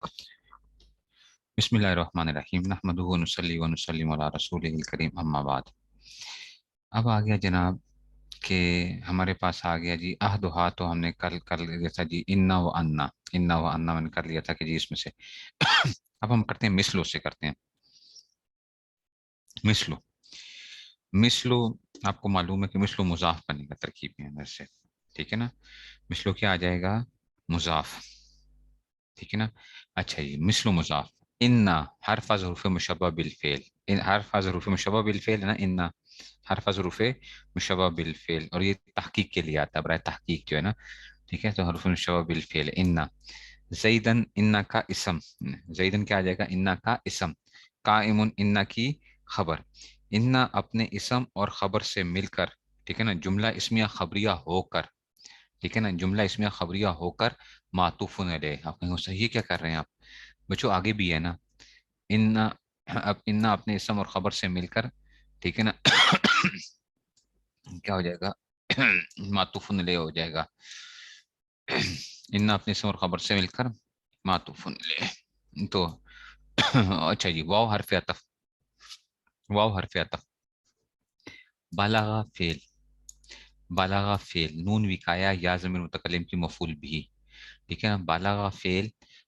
بسم اللہ الرحمن الرحیم نحمدہ ونصلی ونسلم علی رسولہ الکریم اما بعد۔ اب آ گیا جناب کہ ہمارے پاس آ گیا جی عہد و ہا، تو ہم نے کل کر لیا تھا جی انا میں نے کر لیا تھا کہ جی اس میں سے اب ہم کرتے ہیں مثلو سے کرتے ہیں مثلو مثلو آپ کو معلوم ہے کہ مثلو مضاف بنے گا ترکیب میں اندر سے، ٹھیک ہے نا؟ مثلو کیا آ جائے گا؟ مضاف، ٹھیک ہے نا؟ اچھا جی، مثل مضاف، ان حرف از حروف مشبہ بالفعل، ان حرف از حروف مشبہ بالفعل ہے نا، ان حرف از حروف مشبہ بالفعل، اور یہ تحقیق کے لیے آتا ہے، برائے تحقیق جو ہے نا، ٹھیک ہے؟ تو حروف مشبہ بالفعل ان زیدن، ان کا اسم، زیدن کیا آ جائے گا؟ ان کا اسم، قائم ان کی خبر، ان اپنے اسم اور خبر سے مل کر، ٹھیک ہے نا؟ جملہ اسمیہ خبریہ ہو کر، ٹھیک ہے نا؟ جملہ اسمیہ خبریہ ہو کر معطوف علیہ، آپ کہیں صحیح یہ کیا کر رہے ہیں آپ بچوں؟ آگے بھی ہے نا، ان اب ان اپنے اسم اور خبر سے مل کر، ٹھیک ہے نا؟ کیا ہو جائے گا؟ معطوف علیہ ہو جائے گا، ان اپنے اسم اور خبر سے مل کر معطوف علیہ تو اچھا جی، واو حرف عطف، واو حرف عطف، بالغ فعل، بالغ فعل نون وقایا یا ضمیر متکلم کی مفعول بھی، ٹھیک ہے نا؟ بالغ فعل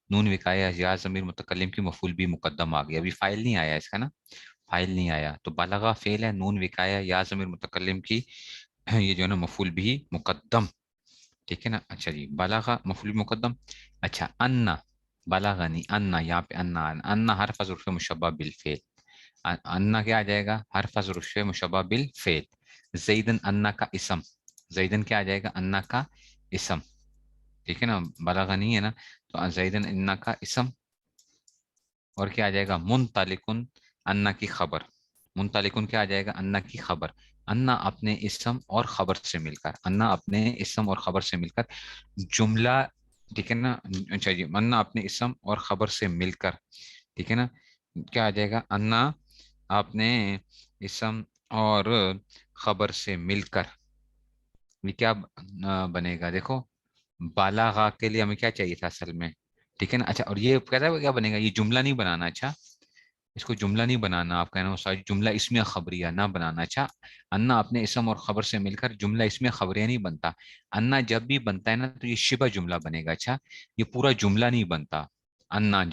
نون وقایا یا ضمیر متکلم کی مفعول بھی مقدم آ گیا، ابھی فائل نہیں آیا اس کا نا، فائل نہیں آیا، تو بالغ فعل ہے نون وقایا یا ضمیر متکلم کی یہ جو ہے نا مفعول بھی مقدم، ٹھیک ہے نا؟ اچھا جی، بالغ مفعول بھی مقدم، اچھا انا، بالغنی انا، یہاں پہ انا، انا حرف ظرف مشبہ بالفعل، انا کیا آ جائے گا؟ حرف ظرف مشبہ بالفعل، زیدن انا کا اسم، زیدن کیا آ جائے گا؟ انا کا اسم، ٹھیک ہے نا؟ بالغ نہیں ہے نا، تو زیدن انا کا اسم، اور کیا آ جائے گا؟ منطلقن انا کی خبر، منطلقن کیا آ جائے گا؟ انا کی خبر، انا اپنے اسم اور خبر سے مل کر، انا اپنے اسم اور خبر سے مل کر جملہ، ٹھیک ہے نا؟ اچھا جی، انا اپنے اسم اور خبر سے مل کر، ٹھیک ہے نا؟ کیا آ جائے گا؟ انا اپنے اسم اور خبر سے مل کر، یہ کیا بنے گا؟ دیکھو، بالاغا کے لیے ہمیں کیا چاہیے تھا اصل میں، ٹھیک ہے نا؟ اچھا، اور یہ کہتا ہے کیا بنے گا؟ یہ جملہ نہیں بنانا، اچھا اس کو جملہ نہیں بنانا، آپ کہنا ساری جملہ اسمیہ خبریہ نہ بنانا، اچھا انا اپنے اسم اور خبر سے مل کر جملہ اسمیہ خبریہ نہیں بنتا، انا جب بھی بنتا ہے نا تو یہ شبہ جملہ بنے گا، اچھا یہ پورا جملہ نہیں بنتا، انا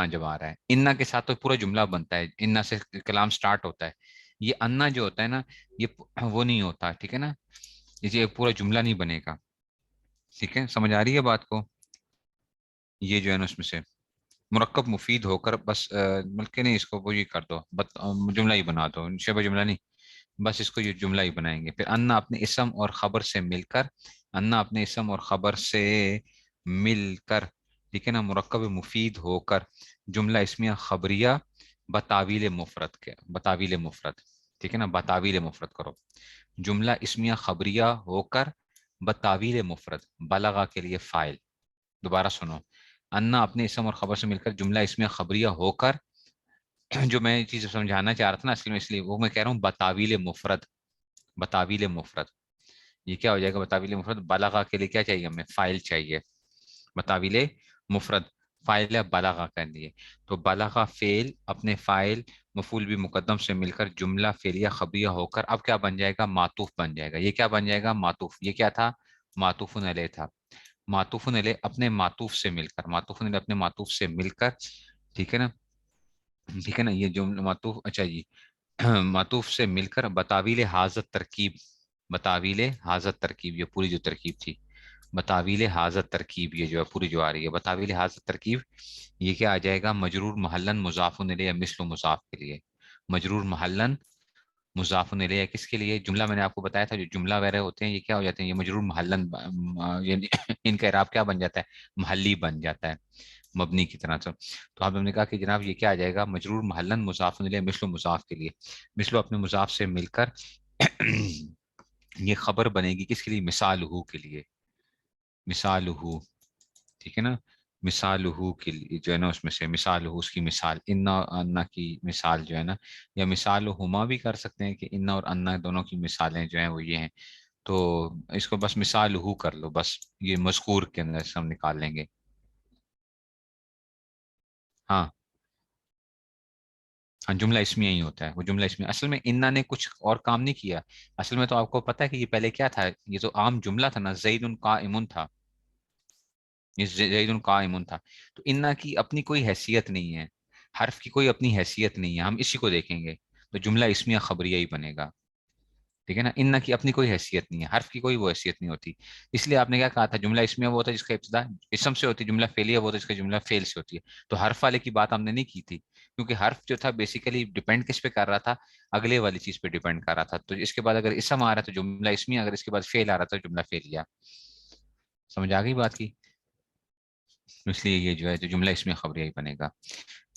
جب آ رہا ہے انا کے ساتھ تو پورا جملہ بنتا ہے، انا سے کلام سٹارٹ ہوتا ہے، یہ انا جو ہوتا ہے نا، یہ وہ نہیں ہوتا، ٹھیک ہے نا؟ یہ پورا جملہ نہیں بنے گا، ٹھیک ہے؟ سمجھ آ رہی ہے بات کو؟ یہ جو ہے نا اس میں سے مرکب مفید ہو کر بس بلکہ نہیں، اس کو وہ یہ کر دو، جملہ ہی بنا دو، شبہ جملہ نہیں، بس اس کو یہ جملہ ہی بنائیں گے، پھر انا اپنے اسم اور خبر سے مل کر، انا اپنے اسم اور خبر سے مل کر، ٹھیک ہے نا؟ مرکب مفید ہو کر جملہ اسمیہ خبریہ بتاویل مفرد کے، بتاویل مفرد، ٹھیک ہے نا؟ بتاویل مفرد کرو، جملہ اسمیہ خبریہ ہو کر بتاویل مفرد، بلغا کے لیے فائل، دوبارہ سنو، انا اپنے اسم اور خبر سے مل کر جملہ اسمیہ خبریہ ہو کر جو میں یہ چیز سمجھانا چاہ رہا تھا نا اصل میں، اس لیے وہ میں کہہ رہا ہوں بتاویل مفرد، بتاویل مفرد، یہ کیا ہو جائے گا؟ بتاویل مفرد، بلغا کے لیے کیا چاہیے ہمیں؟ فائل چاہیے، بتاویل مفرد فائل ہے بلغا کے لیے، تو بلغا فعل اپنے فائل مفعول بھی مقدم سے مل کر جملہ فعلیہ خبریہ ہو کر اب کیا بن جائے گا؟ معطوف بن جائے گا، یہ کیا بن جائے گا؟ معطوف، یہ کیا تھا؟ معطوف علیہ تھا، معطوف علیہ اپنے معطوف سے مل کر، معطوف علیہ اپنے معطوف سے مل کر، ٹھیک ہے نا؟ ٹھیک ہے نا؟ یہ جملہ معطوف، اچھا جی، معطوف سے مل کر بتاویل حاضر ترکیب، بتاویل حاضر ترکیب، یہ پوری جو ترکیب تھی بتاویل حاضر ترکیب، یہ جو ہے پوری جو آ رہی ہے بتاویل حاضر ترکیب، یہ کیا آ جائے گا؟ مجرور محلن مضاف الیہ مثل مضاف کے لیے، مجرور محلن مضاف الیہ کس کے لیے؟ جملہ میں نے آپ کو بتایا تھا جو جملہ وغیرہ ہوتے ہیں یہ کیا ہو جاتے ہیں؟ یہ مجرور محلن یعنی ان کا اعراب کیا بن جاتا ہے؟ محلی بن جاتا ہے، مبنی کی طرح سے، تو آپ نے کہا کہ جناب یہ کیا آ جائے گا؟ مجرور محلن مضاف الیہ مثل مضاف کے لیے، مثل اپنے مضاف سے مل کر یہ خبر بنے گی کس کے لیے؟ مثال ہو کے لیے، مثال ہو، ٹھیک ہے نا؟ مثال ہو کے لیے جو ہے نا اس میں سے مثال ہو، اس کی مثال انا اور انا کی مثال جو ہے نا، یا مثال ہما بھی کر سکتے ہیں کہ انا اور انا دونوں کی مثالیں جو ہیں وہ یہ ہیں، تو اس کو بس مثال ہو کر لو، بس یہ مذکور کے اندر سے ہم نکال لیں گے، ہاں ہاں، جملہ اسمیہ ہی ہوتا ہے وہ، جملہ اسمیہ اصل میں انا نے کچھ اور کام نہیں کیا. اصل میں تو آپ کو پتا ہے کہ یہ پہلے کیا تھا، یہ تو عام جملہ تھا نا، زید قائم تھا، یہ زید قائم تھا. تو انا کی اپنی کوئی حیثیت نہیں ہے، حرف کی کوئی اپنی حیثیت نہیں ہے، ہم اسی کو دیکھیں گے. تو جملہ اسمیہ خبریہ ہی بنے گا. ٹھیک ہے نا، ان کی اپنی کوئی حیثیت نہیں ہے، حرف کی کوئی وہ حیثیت نہیں ہوتی. اس لیے آپ نے کیا کہا تھا، جملہ اسمیہ وہ ہوتا ہے جس کا ابتدا اسم سے ہوتی ہے، جملہ فعلیہ وہ ہوتا ہے جس کا جملہ فعل سے ہوتی ہے. تو حرف والے کی بات ہم نے نہیں کی تھی، کیونکہ حرف جو تھا بیسیکلی ڈیپینڈ کس پہ کر رہا تھا، اگلے والی چیز پہ ڈیپینڈ کر رہا تھا. تو اس کے بعد اگر اسم آ رہا ہے تو جملہ اسمیہ، اگر اس کے بعد فعل آ رہا تھا تو جملہ فعلیہ. سمجھ آ گئی بات کی؟ اس لیے یہ جو ہے جو جملہ اسمیہ خبریہ ہی بنے گا.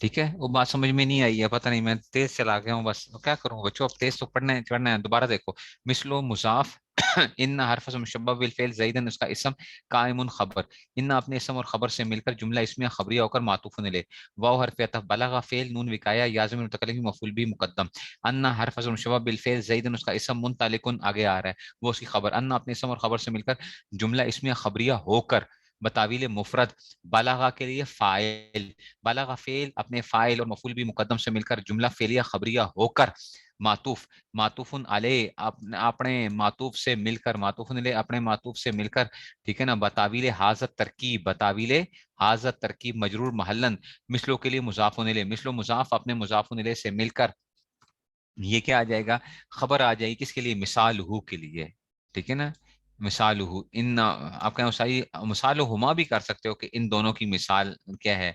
ٹھیک ہے، وہ بات سمجھ میں نہیں آئی ہے، پتہ نہیں میں تیز چلا گیا ہوں، بس کیا کروں بچوں، اب تیز تو پڑھنا ہے دوبارہ دیکھو. مثل و مضاف ان حرف مشبہ بالفعل زیدن اس کا اسم قائم خبر. ان اپنے اسم اور خبر سے مل کر جملہ اسمیہ خبریہ ہو کر معطوف لے. واو حرف عطف بلغ فعل نون وقایا یازم المتکلم مفعول بھی مقدم. ان حرف مشبہ بالفعل زیدن اس کا اسم منطلق آگے آ رہا ہے وہ اس کی خبر. ان اپنے اسم اور خبر سے مل کر جملہ اسمیہ خبریہ ہو کر بتاویل مفرد بلغا کے لیے فاعل، بلغ فعل اپنے فاعل اور مفعول بھی مقدم سے مل کر جملہ فعلیہ خبریہ ہو کر معطوف، معطوف علیہ اپنے معطوف سے مل کر، معطوف علیہ اپنے معطوف سے مل کر. ٹھیک ہے نا، بتاویل حاضر ترکیب، بتاویل حاضر ترکیب مجرور محلن مثلوں کے لیے مضاف الیہ، مثل و مضاف اپنے مضاف الیہ سے مل کر یہ کیا آ جائے گا، خبر آ جائے گی کس کے لیے، مثال ہو کے لیے. ٹھیک ہے نا، مثال ہو ان آپ کہیں مثال ہما بھی کر سکتے ہو کہ ان دونوں کی مثال کیا ہے،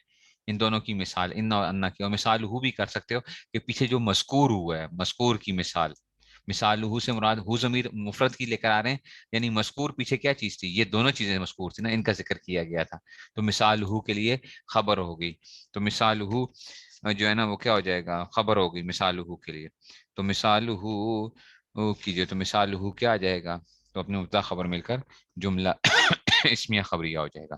ان دونوں کی مثال ان اور انا کی. اور مثال ہو بھی کر سکتے ہو کہ پیچھے جو مذکور ہوا ہے مذکور کی مثال، مثال ہو سے مراد ہو ضمیر مفرد کی لے کر آ رہے ہیں، یعنی مذکور پیچھے کیا چیز تھی، یہ دونوں چیزیں مذکور تھی نا، ان کا ذکر کیا گیا تھا. تو مثال ہو کے لیے خبر ہوگی، تو مثال ہو جو ہے نا وہ کیا ہو جائے گا، خبر ہوگی مثال ہو کے لیے. تو مثال ہو کیجئے تو مثال ہو کیا آ جائے گا، تو اپنے مبتدا خبر مل کر جملہ اسمیہ خبریہ ہو جائے گا.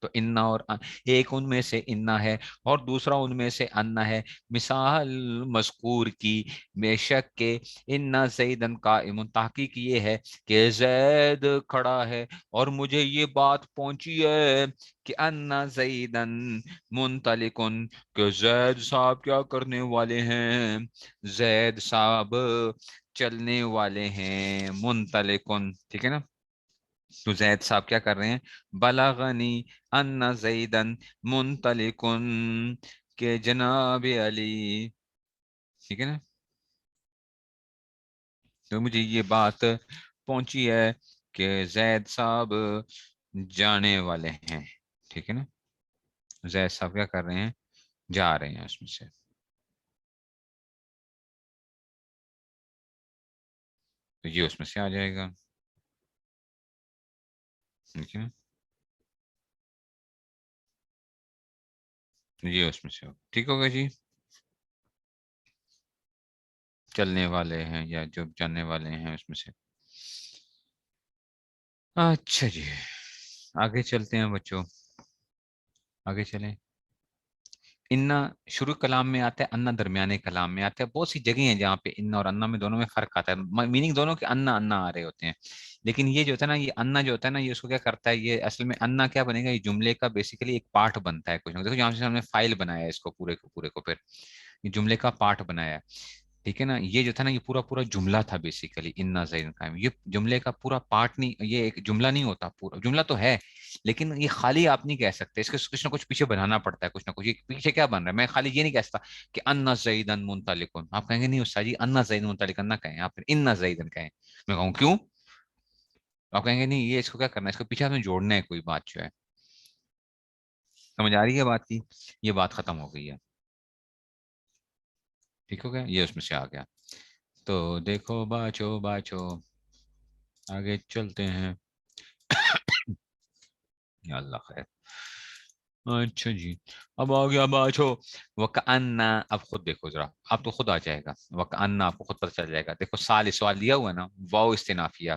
تو انا اور ایک ان میں سے انا ہے اور دوسرا ان میں سے انا ہے. مثال مذکور کی بے شک کہ انا زیدن قائم، تحقیق یہ ہے کہ زید کھڑا ہے اور مجھے یہ بات پہنچی ہے کہ انا زیدن منطلقن، کہ زید صاحب کیا کرنے والے ہیں، زید صاحب چلنے والے ہیں، منطلقن. ٹھیک ہے نا، تو زید صاحب کیا کر رہے ہیں، بلغنی ان زیدن منطلقن، کہ جناب علی. ٹھیک ہے نا، تو مجھے یہ بات پہنچی ہے کہ زید صاحب جانے والے ہیں. ٹھیک ہے نا، زید صاحب کیا کر رہے ہیں، جا رہے ہیں اس میں سے. تو یہ اس میں سے آ جائے گا. ٹھیک ہے نا، یہ اس میں سے ہوگا. ٹھیک ہوگا جی، چلنے والے ہیں یا جو جاننے والے ہیں اس میں سے. اچھا جی، آگے چلتے ہیں بچوں، آگے چلیں. انا شروع کلام میں آتا ہے، انا درمیانے کلام میں آتا ہے. بہت سی جگہیں ہیں جہاں پہ انا اور انا میں دونوں میں فرق آتا ہے، میننگ دونوں کے انا انا آ رہے ہوتے ہیں. لیکن یہ جو ہوتا ہے نا، یہ انا جو ہوتا ہے نا، یہ اس کو کیا کرتا ہے، یہ اصل میں انا کیا بنے گا، یہ جملے کا بیسیکلی ایک پارٹ بنتا ہے. کچھ دیکھو جہاں سے ہم نے فائل بنایا ہے اس کو پورے کو پھر یہ جملے کا پارٹ بنایا ہے. ٹھیک ہے نا، یہ جو تھا نا یہ پورا جملہ تھا بیسیکلی انا زید قائم. یہ جملے کا پورا پارٹ نہیں، یہ ایک جملہ نہیں ہوتا، پورا جملہ تو ہے لیکن یہ خالی آپ نہیں کہہ سکتے، اس کے کچھ نہ کچھ پیچھے بنانا پڑتا ہے، کچھ نہ کچھ. یہ پیچھے کیا بن رہا ہے، میں خالی یہ نہیں کہہ سکتا کہ انا زیدن منطلقن. آپ کہیں گے نہیں استاد جی انا زید منطلقن نہ کہیں، آپ پھر انا زیدن کہیں. میں کہوں کیوں، آپ کہیں گے نہیں یہ اس کو کیا کرنا ہے، اس کو پیچھے ہمیں جوڑنا ہے کوئی بات جو ہے. سمجھ آ رہی ہے بات کی، یہ بات ختم ہو گئی ہے. ٹھیک ہو گیا، یہ اس میں سے آ گیا. تو دیکھو باچو آگے چلتے ہیں. یا اللہ خیر. اچھا جی، اب آ گیا باچو. وکأنہ، اب خود دیکھو ذرا، اب تو خود آ جائے گا. وکأنہ آپ کو خود پتہ چل جائے گا. دیکھو سوال دیا ہوا ہے نا، واو استنافیہ.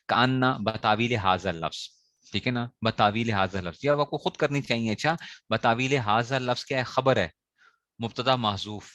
کأنہ بتاویل حاضر لفظ. ٹھیک ہے نا، بتاویل حاضر لفظ یہ آپ کو خود کرنی چاہیے. اچھا، بتاویل حاضر لفظ کیا ہے، خبر ہے، مبتدا محذوف.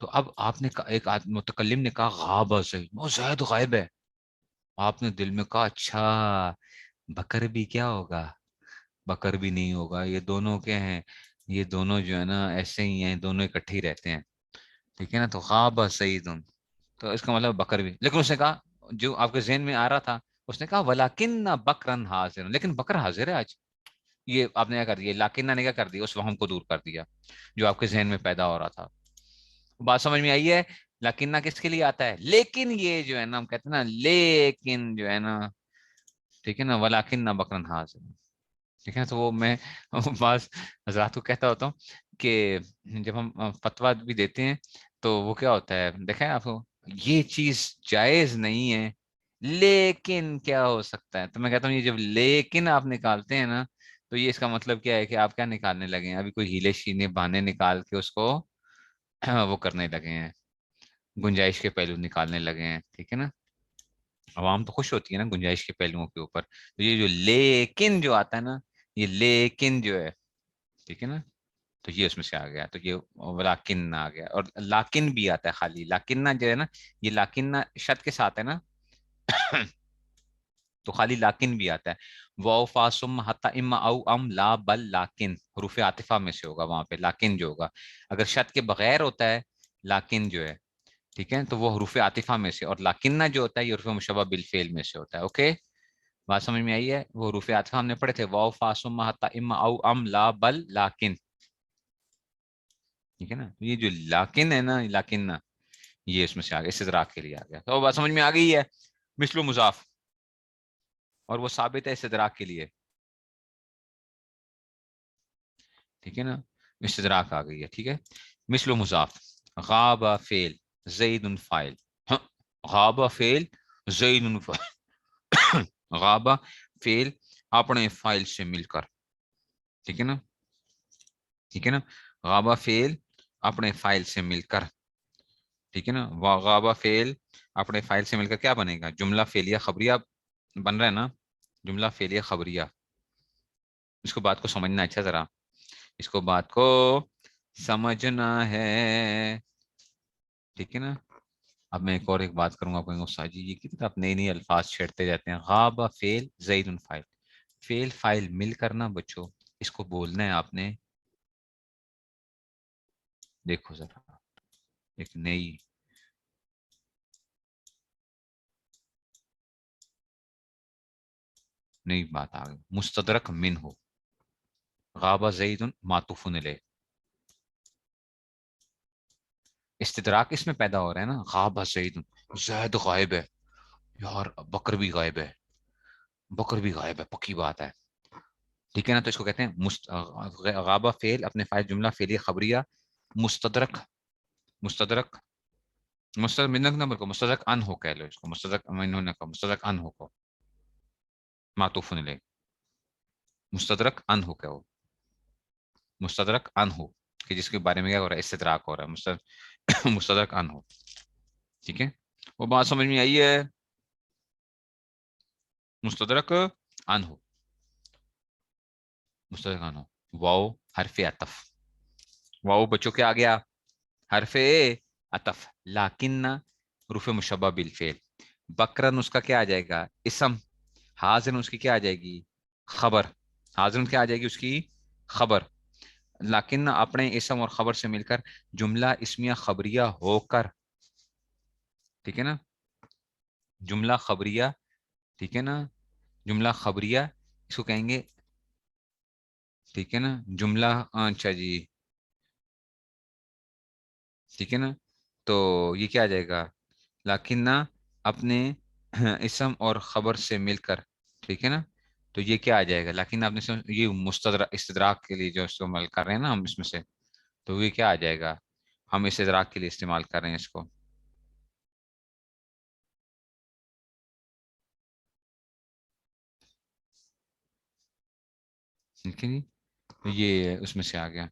تو اب آپ نے ایک متکلم نے کہا غاب زید، وہ زید غائب ہے. آپ نے دل میں کہا اچھا بکر بھی کیا ہوگا، بکر بھی نہیں ہوگا، یہ دونوں کیا ہیں، یہ دونوں جو ہے نا ایسے ہی ہیں، دونوں اکٹھے ہی رہتے ہیں. ٹھیک ہے نا، تو غاب سعید، تو اس کا مطلب بکر بھی. لیکن اس نے کہا جو آپ کے ذہن میں آ رہا تھا، اس نے کہا ولاکن بکرن حاضر، لیکن بکر حاضر ہے آج. یہ آپ نے کیا کر دیا، لاکن نے کیا کر دیا، اس وہم کو دور کر دیا جو آپ کے ذہن میں پیدا ہو رہا تھا. بات سمجھ میں آئی ہے؟ لیکن کس کے لیے آتا ہے، لیکن یہ جو ہے نا ہم کہتے ہیں نا لیکن جو ہے نا، ٹھیک ہے نا، ولاکن نہ بکرن حاضر. ٹھیک ہے نا، تو وہ میں بعض حضرات کو کہتا ہوتا ہوں کہ جب ہم فتویٰ بھی دیتے ہیں تو وہ کیا ہوتا ہے، دیکھیں آپ کو یہ چیز جائز نہیں ہے لیکن کیا ہو سکتا ہے، تو میں کہتا ہوں یہ جب لیکن آپ نکالتے ہیں نا، تو یہ اس کا مطلب کیا ہے کہ آپ کیا نکالنے لگے ہیں، ابھی کوئی ہیلے شینے بہانے نکال کے اس کو وہ کرنے لگے ہیں، گنجائش کے پہلو نکالنے لگے ہیں. ٹھیک ہے نا، عوام تو خوش ہوتی ہے نا گنجائش کے پہلوؤں کے اوپر. تو یہ جو لیکن جو آتا ہے نا، یہ لیکن جو ہے، ٹھیک ہے نا، تو یہ اس میں سے آ گیا، تو یہ ولاکن آ گیا. اور لاکن بھی آتا ہے، خالی لاکن جو ہے نا، یہ لاکن شد کے ساتھ ہے نا تو خالی لاکن بھی آتا ہے. واو فاسم حتا اما او ام لا بل لاکن، حروف عاطفہ میں سے ہوگا وہاں پہ لاکن جو ہوگا. اگر شد کے بغیر ہوتا ہے لاکن جو ہے، ٹھیک ہے، تو وہ حروف عاطفہ میں سے. اور لاکنہ جو ہوتا ہے یہ حروف مشبہ بالفعل میں سے ہوتا ہے. اوکے، بات سمجھ میں آئی ہے؟ وہ حروف عاطفہ ہم نے پڑھے تھے، واو فاسم حتا اما او ام لا بل لاکن. ٹھیک ہے نا، یہ جو لاکن ہے نا، لاکن یہ اس میں سے آ گیا، استدراک کے لیے آ گیا. تو بات سمجھ میں آ گئی ہے؟ مثل و مضاف، اور وہ ثابت ہے استدراک کے لیے. ٹھیک ہے نا، استدراک آ گئی ہے. ٹھیک ہے، مثل و مضاف، غاب فعل زید فاعل. ہاں، غاب فعل زید فاعل. غاب فعل اپنے فائل سے مل کر. ٹھیک ہے نا، ٹھیک ہے نا، غابہ فعل اپنے فائل سے مل کر. ٹھیک ہے نا، غابہ فعل اپنے فائل سے مل کر کیا بنے گا، جملہ فعلیہ خبریہ بن رہا ہے نا، جملہ فعلیہ خبریہ. اس کو بات کو سمجھنا اچھا ذرا، اس کو بات کو سمجھنا ہے. ٹھیک ہے نا، اب میں ایک بات کروں گا، آپ استاد جی یہ کتنا آپ نئی نئی الفاظ چھیڑتے جاتے ہیں. غاب فعل زید فاعل، فعل فاعل مل کرنا بچوں، اس کو بولنا ہے آپ نے. دیکھو ذرا ایک نئی بات آ گئی، مستدرک من ہو، غاب زید معطوف علیہ. استدراک اس میں پیدا ہو رہا ہے نا، غاب زید، زید غائب ہے، یار بکر بھی غائب ہے، بکر بھی غائب ہے، پکی بات ہے. ٹھیک ہے نا، تو اس کو کہتے ہیں غابہ فعل اپنے فائل جملہ فعلیہ خبریہ مستدرک. مستدرک مستدرک منک نمبر کو مستدرک ان ہو کہہ لو، اس کو مستدرک انہوں نے کہا مستدرک ان ہو کو معطوف علیہ، مستدرک ان ہو کہو، مستدرک ان ہو کہ جس کے بارے میں کیا ہو رہا ہے، استدراک ہو رہا ہے، مستدرک ان ہو. ٹھیک ہے، وہ بات سمجھ میں آئی ہے؟ مستدرک ان ہو، مستدرک ان ہو. واو حرف عطف، واو بچوں کے آ گیا حرف عطف. لاکن حروف مشبہ بالفعل. بکرن اس کا کیا آ جائے گا، اسم. حاضر اس کی کیا آ جائے گی، خبر. حاضر کیا آ جائے گی، اس کی خبر. لیکن اپنے اسم اور خبر سے مل کر جملہ اسمیہ خبریہ ہو کر. ٹھیک ہے نا، جملہ خبریہ. ٹھیک ہے نا، جملہ خبریہ اس کو کہیں گے. ٹھیک ہے نا، جملہ، اچھا جی، ٹھیک ہے نا، تو یہ کیا آ جائے گا، لیکن اپنے اسم اور خبر سے مل کر. ٹھیک ہے نا، تو یہ کیا آ جائے گا، لیکن آپ نے یہ استدراک کے لیے جو استعمال کر رہے ہیں نا ہم اس میں سے، تو یہ کیا آ جائے گا، ہم استدراک کے لیے استعمال کر رہے ہیں اس کو. ٹھیک ہے جی، یہ اس میں سے آ گیا.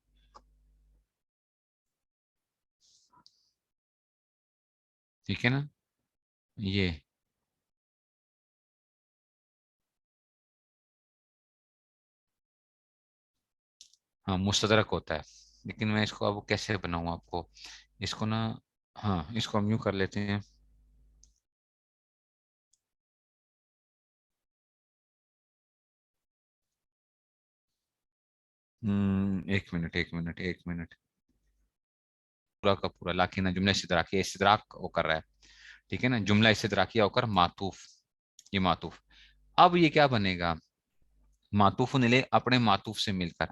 ٹھیک ہے نا، یہ ہاں مستدرک ہوتا ہے. لیکن میں اس کو اب کیسے بناؤں آپ کو، اس کو نا، ہاں اس کو ہم یوں کر لیتے ہیں. ایک منٹ. پورا کا پورا لاکن جملہ استدراکیہ استدراک وہ کر رہا ہے. ٹھیک ہے نا، جملہ استدراکیہ ہو کر معطوف، یہ معطوف. اب یہ کیا بنے گا، معطوف علیہ اپنے معطوف سے مل کر،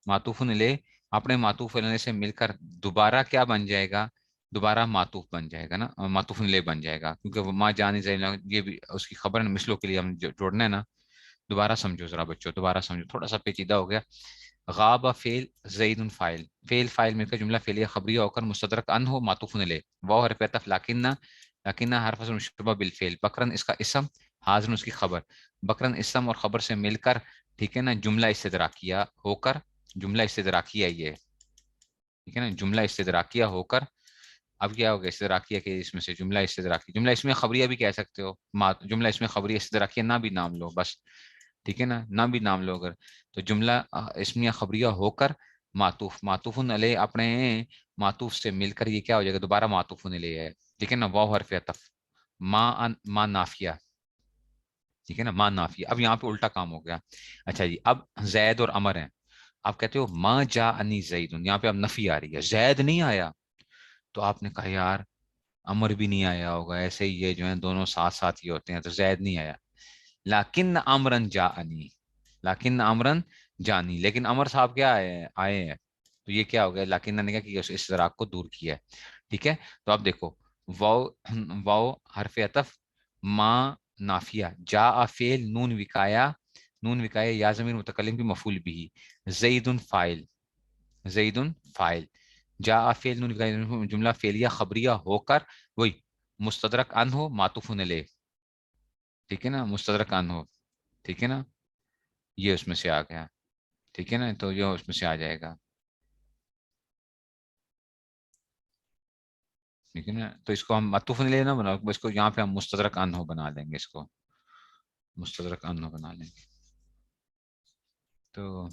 معطوف علیہ اپنے معطوف علیہ سے مل کر دوبارہ کیا بن جائے گا، دوبارہ معطوف بن جائے گا نا، معطوف علیہ بن جائے گا، کیونکہ وہ ما جانی زینا یہ بھی اس کی خبر ہے، مثلوں کے لیے ہم جوڑنا ہے نا. دوبارہ سمجھو ذرا بچوں، دوبارہ سمجھو، تھوڑا سا پیچیدہ ہو گیا. غاب فعل زید فاعل، فعل فاعل مل کر جملہ فعلیہ خبریہ ہو کر مستدرک ان ہو معطوف علیہ، واو حرف عطف لکنہ، لکنہ حرف مشبہ بالفعل، بکرن اس کا اسم، حاضر اس کی خبر، بکرن اسم اور خبر سے مل کر، ٹھیک ہے نا، جملہ استدراکیہ ہو کر، جملہ استدراکیہ یہ، ٹھیک ہے نا، جملہ استدراکیہ ہو کر. اب کیا ہوگا استدراکیہ کے اس میں سے جملہ استدراکی، جملہ اس میں خبریہ بھی کہہ سکتے ہو، جملہ اس میں خبریہ استدراکیہ نہ بھی نام لو بس. ٹھیک ہے نا، نہ بھی نام لو اگر، تو جملہ اسمیہ خبریہ ہو کر معطوف، معطوف علیہ اپنے معطوف سے مل کر یہ کیا ہو جائے گا، دوبارہ معطوف علیہ ہے. ٹھیک ہے نا، واو حرف عطف، ما نافیہ، ٹھیک ہے نا، ما نافیہ. اب یہاں پہ الٹا کام ہو گیا. اچھا جی، اب زید اور عمر ہیں. آپ کہتے ہو ما جا انی زید، یہاں پہ اب نفی آ رہی ہے، زید نہیں آیا. تو آپ نے کہا یار عمر بھی نہیں آیا ہوگا، ایسے ہی یہ جو ہے دونوں ساتھ ساتھ ہی ہوتے ہیں، تو زید نہیں آیا. لیکن امرن جا انی، لیکن امرن جانی، لیکن امر صاحب کیا آئے ہیں. تو یہ کیا ہو گیا، لیکن نے کیا کیا، اس اشتراک کو دور کیا ہے. ٹھیک ہے، تو اب دیکھو، واو، واو حرف عطف، ما نافیہ، جا فعل، نون وکایا، نون وکایا یا ضمیر متکلم بھی مفعول بھی، زید فاعل، زید فاعل، جا فعل نون وکایا جملہ فعلیہ خبریہ ہو کر وہی مستدرک ان ہو معطوف علیہ. ٹھیک ہے نا، مستدرک ان ہو. ٹھیک ہے نا، یہ اس میں سے آ گیا. ٹھیک ہے نا، تو یہ اس میں سے آ جائے گا. ٹھیک ہے نا، تو اس کو ہم معطوف علیہ نہ بناؤ، اس کو یہاں پہ ہم مستدرک ان ہو بنا دیں گے، اس کو مستدرک ان ہو بنا لیں گے. تو